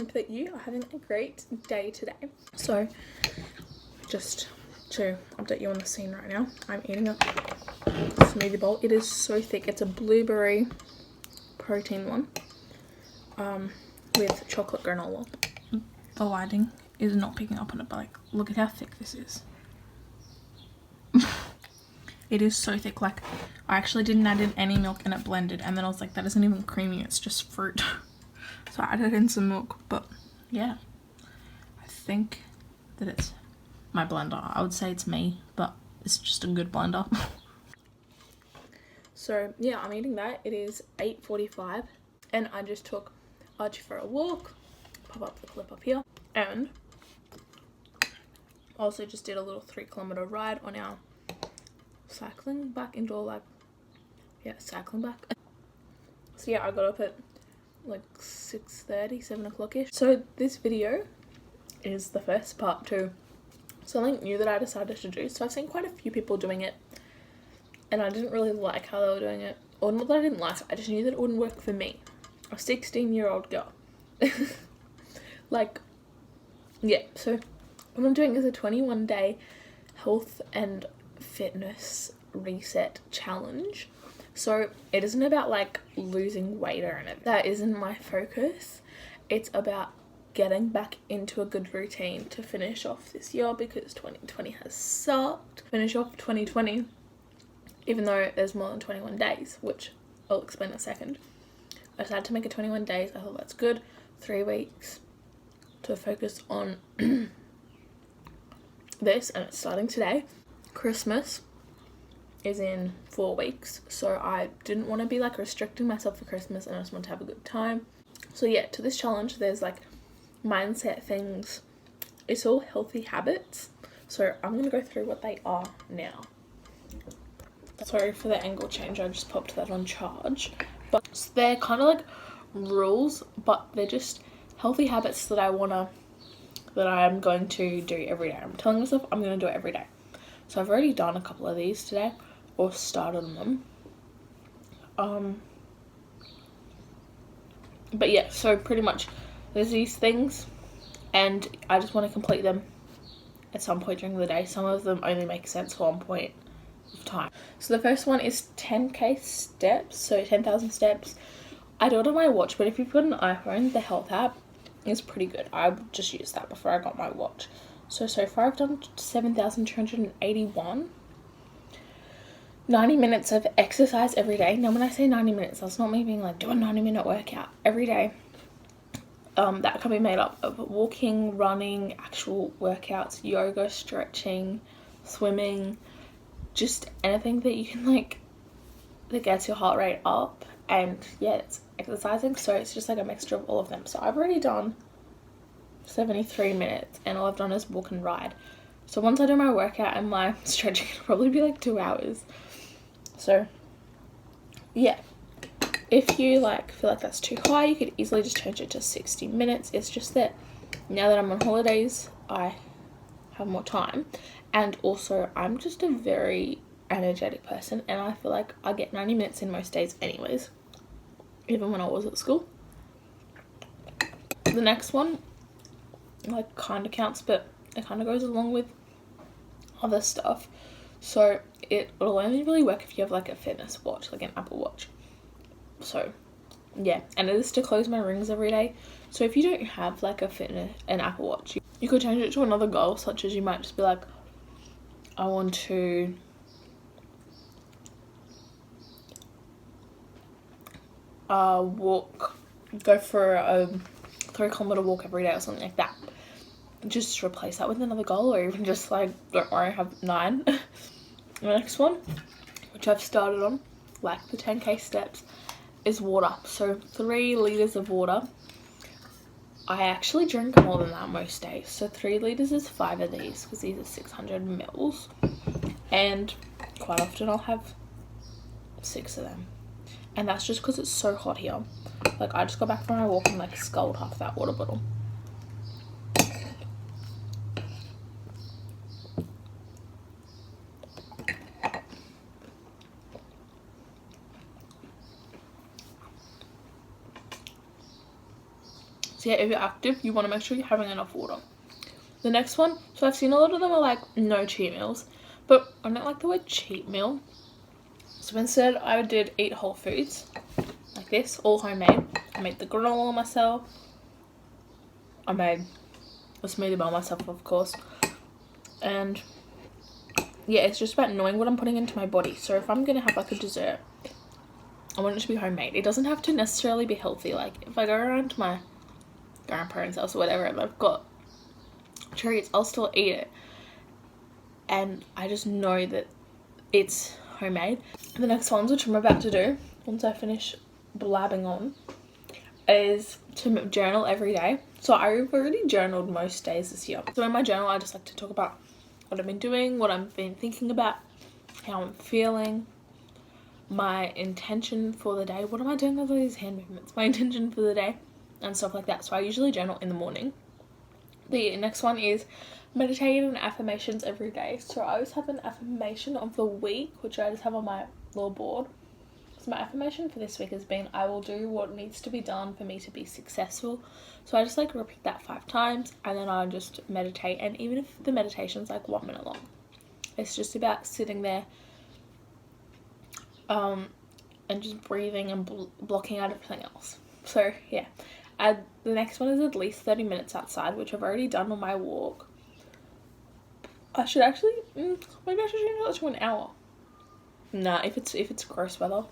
hope that you are having a great day today. So, just to update you on the scene right now, I'm eating a smoothie bowl. It is so thick. It's a blueberry protein one with chocolate granola. The lighting is not picking up on it, but like, look at how thick this is. It is so thick. Like, I actually didn't add in any milk and it blended, and then I was like, that isn't even creamy, it's just fruit. So I added in some milk, but yeah, I think that it's my blender. I would say it's me, but it's just a good blender. So yeah, I'm eating that. It is 8:45 and I just took Archie for a walk. Pop up the clip up here, and also just did a little 3-kilometer ride on our cycling back indoor, like, yeah, cycling back. So yeah, I got up at like 6:30, 7 o'clock-ish. So this video is the first part to something new that I decided to do. So I've seen quite a few people doing it and I didn't really like how they were doing it. Or not that I didn't like it, I just knew that it wouldn't work for me, a 16-year-old girl. Like, yeah, so what I'm doing is a 21-day health and fitness reset challenge. So it isn't about like losing weight or anything. That isn't my focus. It's about getting back into a good routine to finish off this year, because 2020 has sucked. Finish off 2020, even though there's more than 21 days, which I'll explain in a second. I decided to make it 21 days. I thought that's good. 3 weeks to focus on this, and it's starting today. Christmas is in 4 weeks, so I didn't want to be like restricting myself for Christmas, and I just want to have a good time. So yeah, to this challenge there's like mindset things. It's all healthy habits, so I'm gonna go through what they are now. Sorry for the angle change, I just popped that on charge. But so they're kind of like rules, but they're just healthy habits that I'm going to do every day. I'm telling myself I'm going to do it every day. So I've already done a couple of these today, or started on them. But yeah, so pretty much there's these things and I just want to complete them at some point during the day. Some of them only make sense for one point of time. So the first one is 10k steps, so 10,000 steps. I do it on my watch, but if you've got an iPhone, the health app is pretty good. I just used that before I got my watch. So far I've done 7,281. 90 minutes of exercise every day. Now when I say 90 minutes, that's not me being like, do a 90-minute workout every day. That can be made up of walking, running, actual workouts, yoga, stretching, swimming, just anything that you can like that gets your heart rate up. And yeah, it's exercising, so it's just like a mixture of all of them. So I've already done 73 minutes and all I've done is walk and ride. So once I do my workout and my stretching, it'll probably be like 2 hours. So yeah, if you like feel like that's too high, you could easily just change it to 60 minutes. It's just that now that I'm on holidays, I have more time, and also I'm just a very energetic person, and I feel like I get 90 minutes in most days anyways, even when I was at school. The next one like kind of counts, but it kind of goes along with other stuff. So it'll only really work if you have like a fitness watch, like an Apple Watch. So yeah, and it is to close my rings every day. So if you don't have like an Apple Watch, you could change it to another goal, such as you might just be like, I want to go for a 3-kilometer walk every day or something like that. Just replace that with another goal, or even just like, don't worry, I have 9. The next one, which I've started on, like the 10k steps, is water. So 3 liters of water. I actually drink more than that most days. So 3 liters is 5 of these, because these are 600 mils, and quite often I'll have 6 of them. And that's just because it's so hot here. Like, I just got back from my walk and like sculled half that water bottle. So yeah, if you're active, you want to make sure you're having enough water. The next one, so I've seen a lot of them are like no cheat meals, but I don't like the word cheat meal. So instead I did eat whole foods like this, all homemade. I made the granola myself. I made a smoothie by myself, of course. And yeah, it's just about knowing what I'm putting into my body. So if I'm gonna have like a dessert, I want it to be homemade. It doesn't have to necessarily be healthy. Like if I go around to my grandparents' house or whatever and they've got treats, I'll still eat it. And I just know that it's homemade. The next ones, which I'm about to do once I finish blabbing on, is to journal every day. So I've already journaled most days this year. So in my journal, I just like to talk about what I've been doing, what I've been thinking about, how I'm feeling, my intention for the day. What am I doing with all these hand movements? My intention for the day and stuff like that. So I usually journal in the morning. The next one is meditating and affirmations every day. So I always have an affirmation of the week, which I just have on my little board. So my affirmation for this week has been, I will do what needs to be done for me to be successful. So I just like repeat that 5 times and then I'll just meditate. And even if the meditation's like 1 minute long, it's just about sitting there and just breathing and blocking out everything else. So yeah, the next one is at least 30 minutes outside, which I've already done on my walk. I should actually, maybe I should change that to an hour. Nah, if it's gross weather,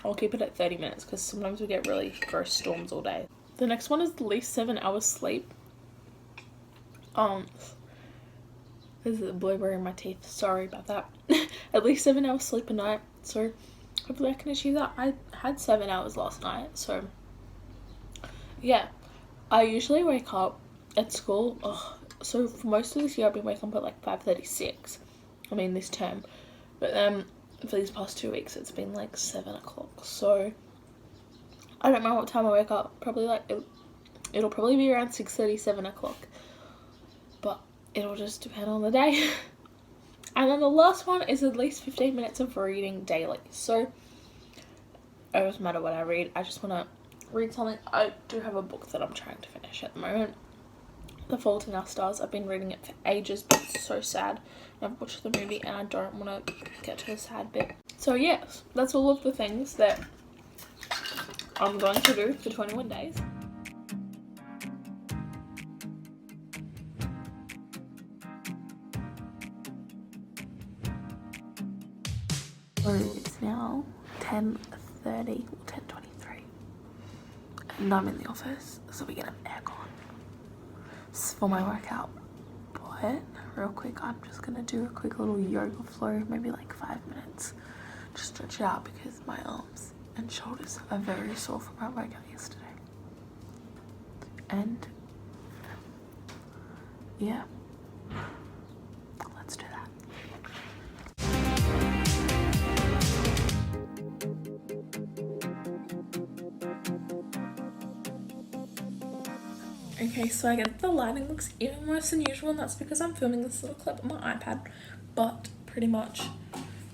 I'll keep it at 30 minutes because sometimes we get really gross storms all day. The next one is at least 7 hours sleep. There's a blueberry in my teeth, sorry about that. At least 7 hours sleep a night, so hopefully I can achieve that. I had 7 hours last night, so yeah. I usually wake up at school, so for most of this year I've been waking up at like 5:36. I mean this term, but for these past 2 weeks it's been like 7 o'clock. So I don't know what time I wake up. Probably like it'll probably be around 6:30, 7 o'clock. But it'll just depend on the day. And then the last one is at least 15 minutes of reading daily. So it doesn't matter what I read. I just want to read something. I do have a book that I'm trying to finish at the moment. The Fault in Our Stars. I've been reading it for ages, but it's so sad. I've watched the movie and I don't want to get to the sad bit. So yes, that's all of the things that I'm going to do for 21 days. So it's now 10:30 or 10:23 and I'm in the office, so we get an aircon for my workout. But real quick, I'm just gonna do a quick little yoga flow, maybe like 5 minutes, just stretch it out because my arms and shoulders are very sore from my workout yesterday. And yeah, let's do that. Okay, so I get the lighting looks even worse than usual, and that's because I'm filming this little clip on my iPad. But pretty much,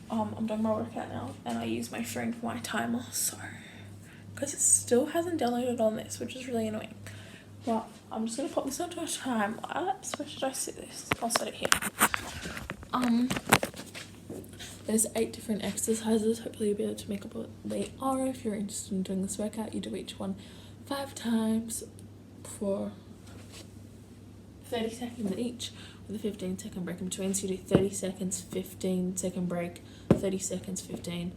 I'm doing my workout now, and I use my phone for my timer, so because it still hasn't downloaded on this, which is really annoying. But I'm just gonna pop this onto a time lapse. Where should I sit this? I'll set it here. There's 8 different exercises. Hopefully you'll be able to make up what they are. If you're interested in doing this workout, you do each one 5 times for 30 seconds each with a 15-second break in between. So you do 30 seconds, 15-second break, 30 seconds, 15.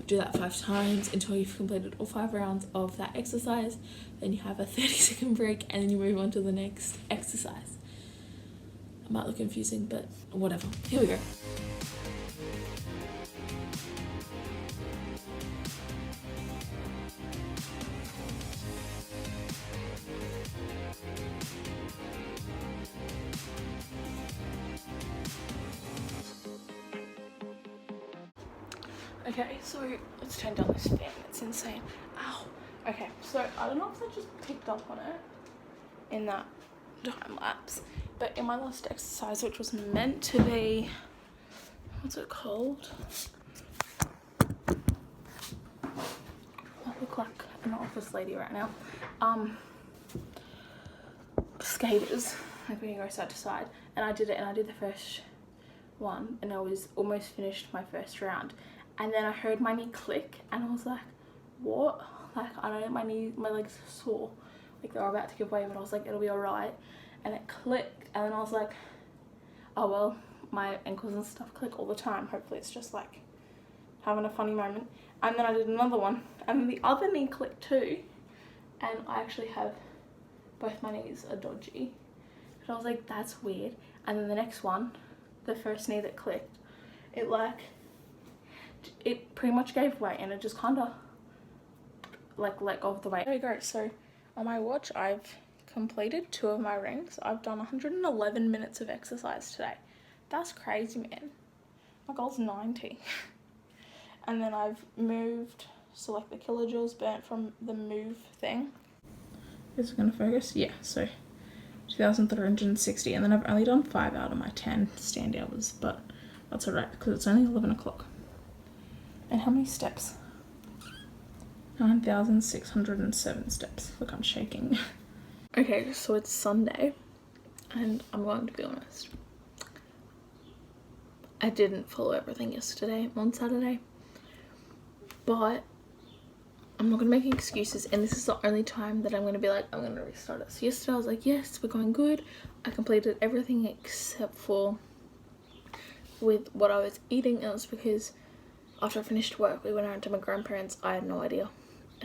Do that 5 times until you've completed all 5 rounds of that exercise. Then you have a 30-second break and then you move on to the next exercise. It might look confusing, but whatever. Here we go. Okay, so let's turn down this fan. It's insane. Ow. Okay, so I don't know if I just picked up on it in that time lapse, but in my last exercise, which was meant to be, what's it called? I look like an office lady right now. skaters, like when you go side to side, and I did it, and I did the first one, and I was almost finished my first round, and then I heard my knee click, and I was like, what? Like, I know my legs are sore, like they're about to give way, but I was like, it'll be alright, and it clicked, and then I was like, oh well, my ankles and stuff click all the time, hopefully it's just like having a funny moment. And then I did another one, and then the other knee clicked too, and I actually have both my knees are dodgy, and I was like, that's weird. And then the next one, the first knee that clicked, it pretty much gave way, and it just kind of like let go of the weight. There you go. So on my watch, I've completed 2 of my rings. I've done 111 minutes of exercise today. That's crazy, man. My goal's 90. And then I've moved, so like the kilojoules burnt from the move thing. Is it gonna focus? Yeah, so 2,360, and then I've only done 5 out of my 10 stand hours, but that's alright because it's only 11 o'clock. And how many steps? 9,607 steps. Look, I'm shaking. Okay, so it's Sunday, and I'm going to be honest. I didn't follow everything yesterday on Saturday, but I'm not going to make excuses, and this is the only time that I'm going to be like, I'm going to restart it. So yesterday I was like, yes, we're going good. I completed everything except for with what I was eating, and it was because after I finished work, we went around to my grandparents. I had no idea,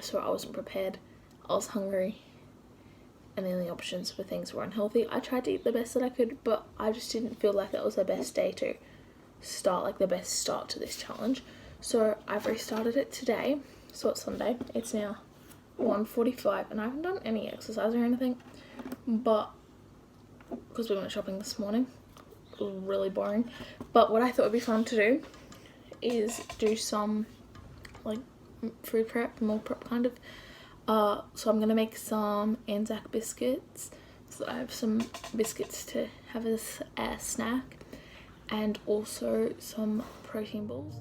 so I wasn't prepared. I was hungry, and the only options for things were unhealthy. I tried to eat the best that I could, but I just didn't feel like it was the best day to start, like the best start to this challenge. So I've restarted it today. So it's Sunday. It's now 1:45, and I haven't done any exercise or anything, but because we went shopping this morning, really boring. But what I thought would be fun to do is do some like food prep, meal prep kind of. So I'm gonna make some Anzac biscuits, so that I have some biscuits to have as a snack, and also some protein balls.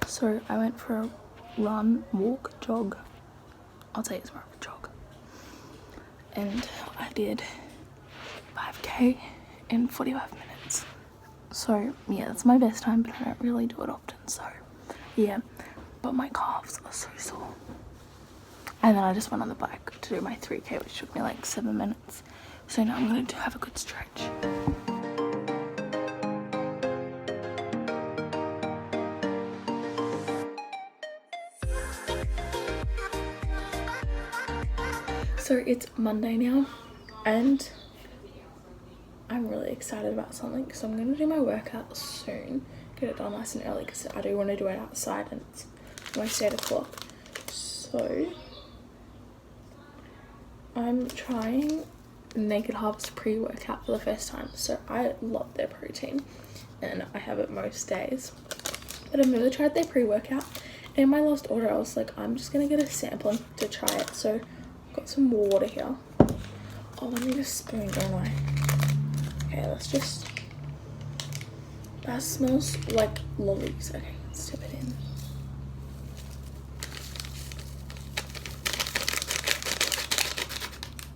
So I went for a run, walk, jog. I'll say it's more of a jog. And I did 5k in 45 minutes. So yeah, that's my best time, but I don't really do it often. So yeah, but my calves are so sore. And then I just went on the bike to do my 3k, which took me like 7 minutes. So now I'm going to have a good stretch. So it's Monday now, and I'm really excited about something, so I'm going to do my workout soon, get it done nice and early, because I do want to do it outside, and it's almost 8 o'clock. So I'm trying Naked Harvest pre-workout for the first time. So I love their protein, and I have it most days, but I've never tried their pre-workout. In my last order, I was like, I'm just going to get a sampling to try it. So got some water here. Oh, let me just spoon, don't I? Okay, let's just... That smells like lollies. Okay, let's dip it in.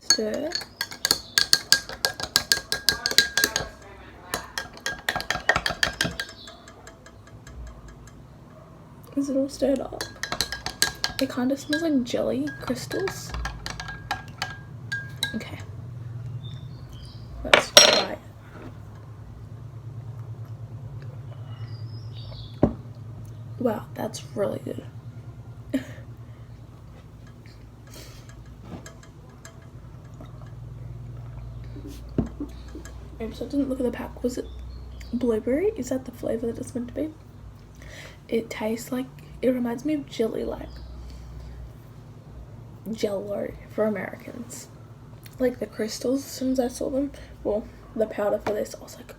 Stir. Is it all stirred up? It kind of smells like jelly crystals. Okay, let's try it. Wow, that's really good. Oops, I didn't look at the pack. Was it blueberry? Is that the flavour that it's meant to be? It tastes like, it reminds me of jelly, like Jello for Americans. Like the crystals, as soon as I saw them, well, the powder for this, I was like,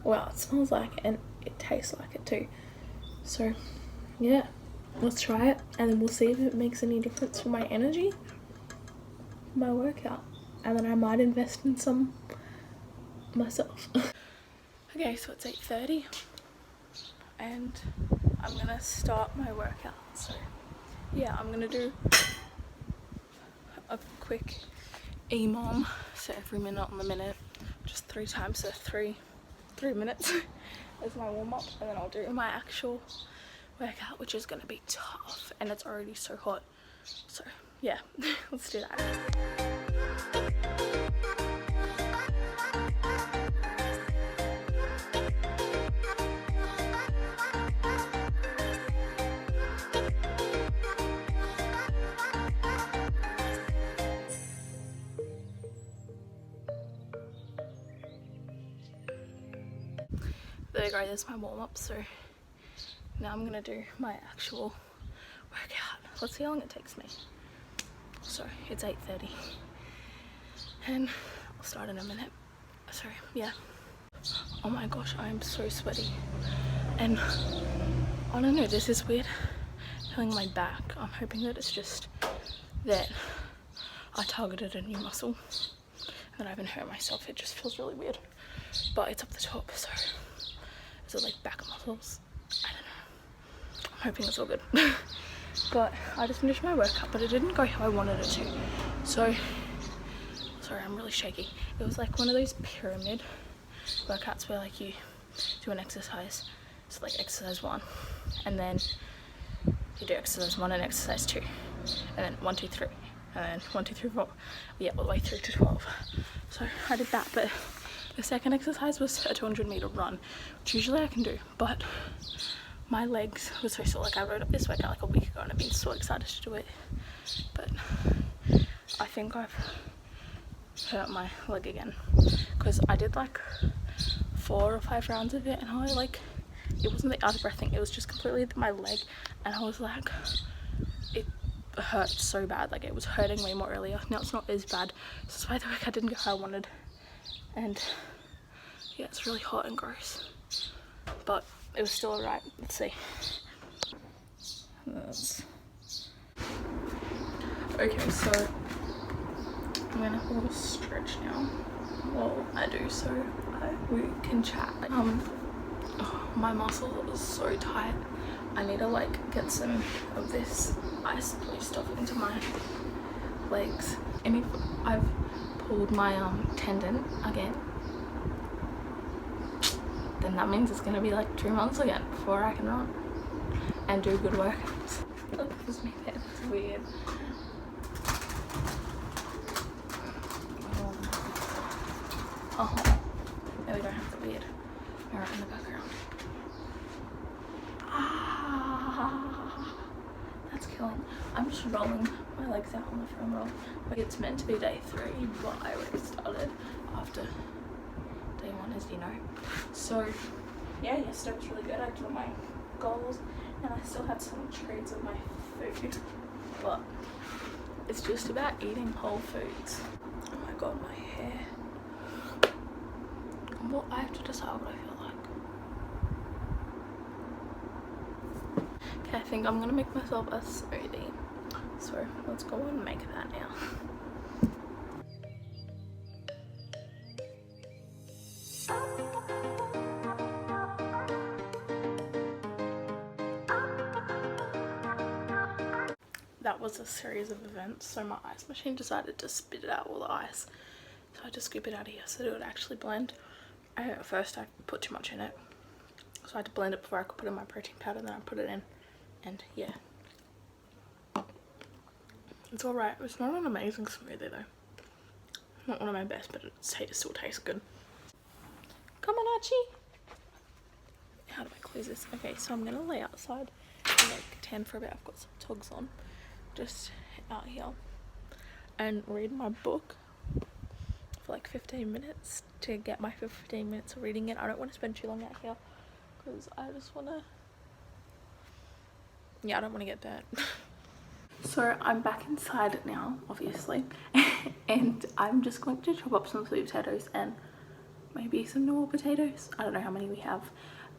wow, it smells like it and it tastes like it too. So yeah, let's try it and then we'll see if it makes any difference for my energy, my workout, and then I might invest in some myself. Okay, so it's 8:30 and I'm gonna start my workout. So yeah, I'm gonna do a quick EMOM, so every minute on the minute, just 3 times, so 3 minutes as my warm-up, and then I'll do my actual workout, which is gonna be tough, and it's already so hot. So yeah, let's do that. There you go, there's my warm-up. So now I'm gonna do my actual workout. Let's see how long it takes me. So it's 8:30 and I'll start in a minute. So yeah, oh my gosh, I am so sweaty, and I don't know, this is weird feeling my back. I'm hoping that it's just that I targeted a new muscle and that I haven't hurt myself. It just feels really weird, but it's up the top. So is it like back muscles? I don't know, I'm hoping it's all good. But I just finished my workout, but it didn't go how I wanted it to. So sorry, I'm really shaky. It was like one of those pyramid workouts where like you do an exercise, so like exercise 1, and then you do exercise 1 and exercise 2, and then 1, 2, 3, and then 1, 2, 3, 4, yeah, all the way through to 12. So I did that, but the second exercise was a 200-meter run, which usually I can do, but my legs were so sore. Like I wrote up this workout like a week ago and I've been so excited to do it, but I think I've hurt my leg again, because I did like 4 or 5 rounds of it and I like, it wasn't the out of breath thing, it was just completely my leg, and I was like, it hurt so bad, like it was hurting way more earlier. Now it's not as bad, so that's why the workout didn't go how I wanted. And yeah, it's really hot and gross, but it was still alright. Let's see. Okay, so I'm gonna have a little stretch now. Well, I do, so we can chat. Oh, my muscle is so tight. I need to like get some of this ice blue stuff into my legs. And if I've pulled my tendon again, then that means it's gonna be like 2 months again before I can run and do good workouts. Excuse me, that's weird. Oh, no, we don't have the weird mirror in the background. Ah, that's killing. I'm just rolling my legs out on the foam roll. It's meant to be day 3, but I already started after day 1, as you know. So yeah, yesterday was really good. I did my goals and I still had some treats of my food, but it's just about eating whole foods. Oh my god, my hair. Well, I have to decide what I feel like. Okay, I think I'm gonna make myself a smoothie. So let's go and make that now. That was a series of events. So my ice machine decided to spit out all the ice, so I had to scoop it out of here so that it would actually blend. And at first I put too much in it, so I had to blend it before I could put in my protein powder, then I put it in, and yeah, it's alright. It's not an amazing smoothie though, not one of my best, but it still tastes good. Come on, Archie. How do I close this? Okay, so I'm gonna lay outside and like tan for a bit. I've got some togs on, just out here, and read my book for like 15 minutes to get my 15 minutes of reading it. I don't want to spend too long out here because I just want to, yeah, I don't want to get burnt. So I'm back inside now, obviously, and I'm just going to chop up some sweet potatoes and maybe some normal potatoes, I don't know how many we have,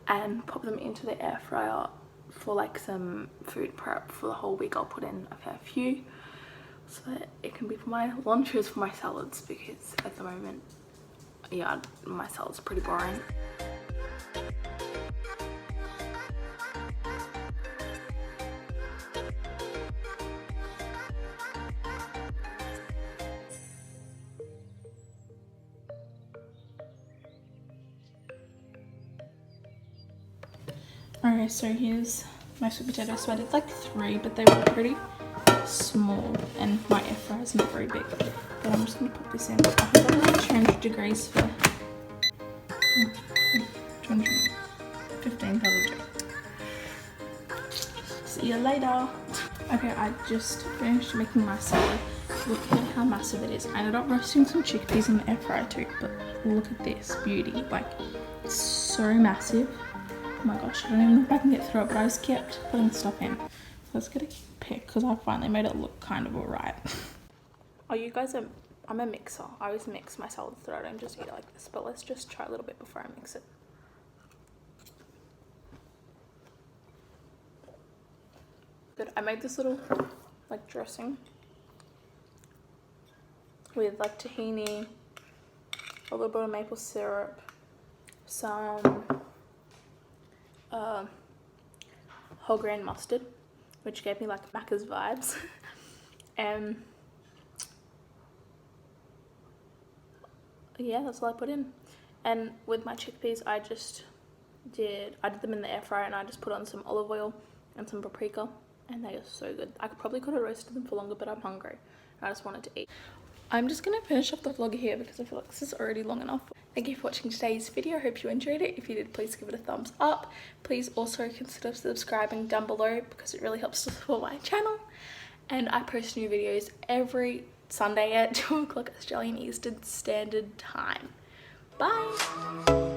and pop them into the air fryer for like some food prep for the whole week. I'll put in a fair few so that it can be for my lunches, for my salads, because at the moment, yeah, my salad's pretty boring. Alright, so here's my sweet potatoes. So I did like 3, but they were pretty small, and my air fryer is not very big. But I'm just gonna put this in. I think I'm like 200 degrees for 215 probably. See you later. Okay, I just finished making my salad. Look at how massive it is. I ended up roasting some chickpeas in the air fryer too, but look at this beauty. Like, it's so massive. Oh my gosh, I don't even know if I can get through it, but I just kept putting stuff in. So let's get a pick because I finally made it look kind of alright. Oh, you guys are, I'm a mixer. I always mix my salads so I don't just eat it like this, but let's just try a little bit before I mix it. Good. I made this little like dressing with like tahini, a little bit of maple syrup, some whole grain mustard, which gave me like Macca's vibes, and yeah, that's all I put in. And with my chickpeas, I did them in the air fryer, and I just put on some olive oil and some paprika, and they are so good. I probably could have roasted them for longer, but I'm hungry. I just wanted to eat. I'm just gonna finish off the vlog here because I feel like this is already long enough. Thank you for watching today's video. I hope you enjoyed it. If you did, please give it a thumbs up. Please also consider subscribing down below because it really helps to support my channel. And I post new videos every Sunday at 2 o'clock Australian Eastern Standard Time. Bye!